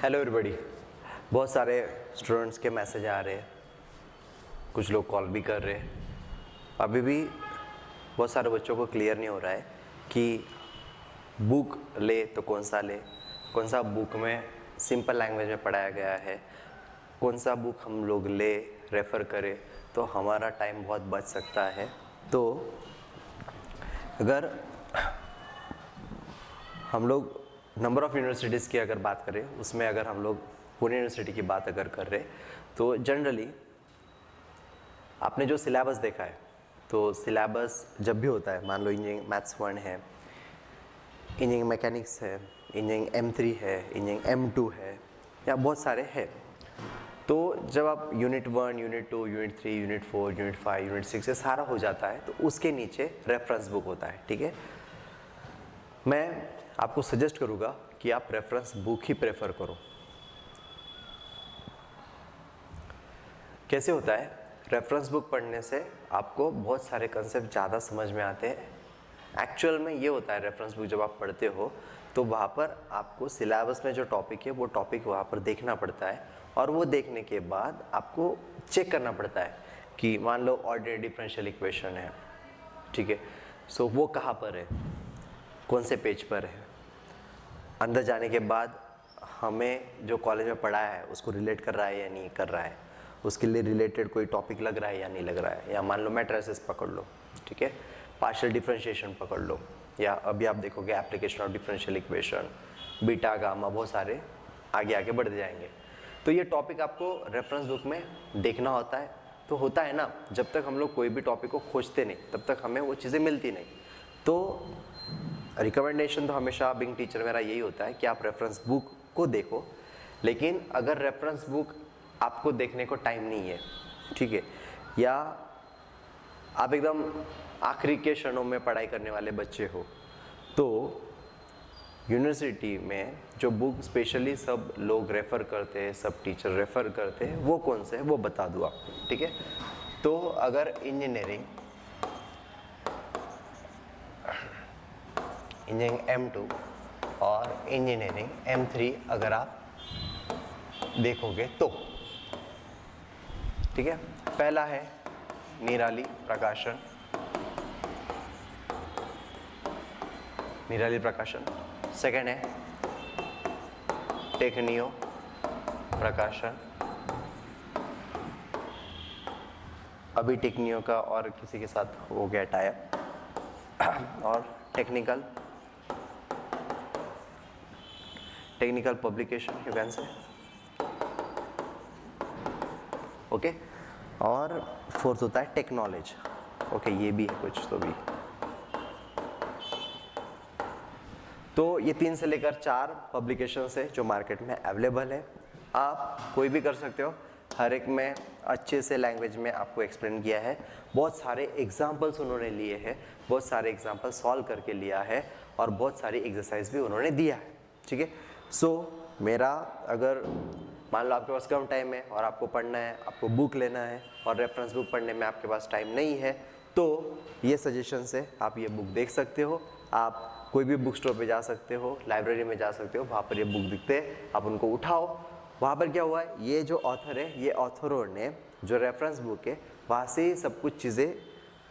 Hello everybody. बहुत सारे students के मैसेज आ रहे हैं, कुछ लोग कॉल भी कर रहे हैं। अभी भी बहुत सारे बच्चों को क्लियर नहीं हो रहा है कि बुक ले तो कौन सा बुक में सिंपल लैंग्वेज में पढ़ाया गया है, कौन सा बुक हम लोग ले रेफ़र करें तो हमारा टाइम बहुत बच सकता है। तो अगर हम लोग नंबर ऑफ़ यूनिवर्सिटीज़ की अगर बात करें, उसमें अगर हम लोग पुणे यूनिवर्सिटी की बात अगर कर रहे तो जनरली आपने जो सिलेबस देखा है, तो सिलेबस जब भी होता है, मान लो इंजीनियरिंग मैथ्स 1 है, इंजीनियरिंग मैकेनिक्स है, इंजीनियरिंग M3 है, इंजीनियरिंग M2 है, या बहुत सारे हैं। तो जब आप unit 1, unit 2, unit 3, unit 4, unit 5, unit 6 ये सारा हो जाता है, तो उसके नीचे रेफरेंस बुक होता है। ठीक है, मैं आपको सजेस्ट करूँगा कि आप रेफरेंस बुक ही प्रेफर करो। कैसे होता है, रेफरेंस बुक पढ़ने से आपको बहुत सारे कंसेप्ट ज़्यादा समझ में आते हैं। एक्चुअल में ये होता है, रेफरेंस बुक जब आप पढ़ते हो तो वहाँ पर आपको सिलेबस में जो टॉपिक है वो टॉपिक वहाँ पर देखना पड़ता है, और वो देखने के बाद आपको चेक करना पड़ता है कि मान लो ऑर्डिनरी डिफरेंशियल इक्वेशन है, ठीक है, सो वो कहाँ पर है, कौन से पेज पर है। अंदर जाने के बाद हमें जो कॉलेज में पढ़ाया है उसको रिलेट कर रहा है या नहीं कर रहा है, उसके लिए रिलेटेड कोई टॉपिक लग रहा है या नहीं लग रहा है। या मान लो मैट्रिसेस पकड़ लो, ठीक है, पार्शियल डिफरेंशिएशन पकड़ लो, या अभी आप देखोगे application of differential equation, beta gamma, बहुत सारे आगे आगे बढ़ते जाएंगे। तो ये टॉपिक आपको रेफरेंस बुक में देखना होता है। तो होता है ना, जब तक हम लोग कोई भी टॉपिक को खोजते नहीं तब तक हमें वो चीज़ें मिलती नहीं। तो रिकमेंडेशन तो हमेशा बिंग टीचर मेरा यही होता है कि आप रेफरेंस बुक को देखो। लेकिन अगर रेफरेंस बुक आपको देखने को टाइम नहीं है, ठीक है, या आप एकदम आखिरी के क्षणों में पढ़ाई करने वाले बच्चे हो, तो यूनिवर्सिटी में जो बुक स्पेशली सब लोग रेफ़र करते हैं, सब टीचर रेफ़र करते हैं, वो कौन से है वो बता दूँ आपको। ठीक है, तो अगर इंजीनियरिंग M2 और इंजीनियरिंग M3 अगर आप देखोगे तो, ठीक है, पहला है निराली प्रकाशन, सेकंड है टेक्नियो प्रकाशन। अभी टेक्नियो का और किसी के साथ हो गया टाइप, और technical publication you can say, okay. और फोर्थ होता है टेक्नोलॉजी, ओके, ये भी है कुछ तो भी। तो ये 3 से लेकर 4 पब्लिकेशंस है जो मार्केट में अवेलेबल है। आप कोई भी कर सकते हो, हर एक में अच्छे से लैंग्वेज में आपको एक्सप्लेन किया है। बहुत सारे एग्जाम्पल्स उन्होंने लिए हैं, बहुत सारे एग्जाम्पल सॉल्व करके लिया है, और बहुत सारी एक्सरसाइज भी उन्होंने दिया है। ठीक है, सो मेरा अगर मान लो आपके पास कम टाइम है और आपको पढ़ना है, आपको बुक लेना है, और रेफरेंस बुक पढ़ने में आपके पास टाइम नहीं है, तो ये सजेशन है, आप ये बुक देख सकते हो। आप कोई भी बुक स्टोर पे जा सकते हो, लाइब्रेरी में जा सकते हो, वहाँ पर ये बुक दिखते हैं, आप उनको उठाओ। वहाँ पर क्या हुआ है, ये जो ऑथर है, ये ऑथरों ने जो रेफरेंस बुक है वहाँ से सब कुछ चीज़ें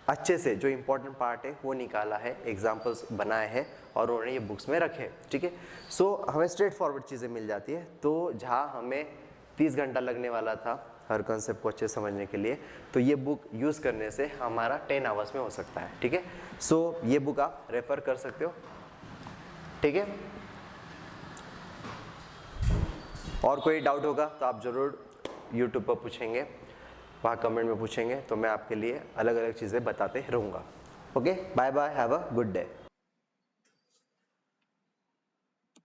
अच्छे से, जो इम्पोर्टेंट पार्ट है वो निकाला है, एग्जाम्पल्स बनाए हैं, और उन्होंने ये बुक्स में रखे। ठीक है, सो हमें स्ट्रेट फॉरवर्ड चीज़ें मिल जाती है। तो जहाँ हमें 30 घंटा लगने वाला था हर कंसेप्ट को अच्छे समझने के लिए, तो ये बुक यूज़ करने से हमारा 10 आवर्स में हो सकता है। ठीक है, सो ये बुक आप रेफ़र कर सकते हो। ठीक है, और कोई डाउट होगा तो आप ज़रूर यूट्यूब पर पूछेंगे, वहाँ कमेंट में पूछेंगे, तो मैं आपके लिए अलग अलग चीज़ें बताते रहूँगा। Okay, bye bye, have a good day.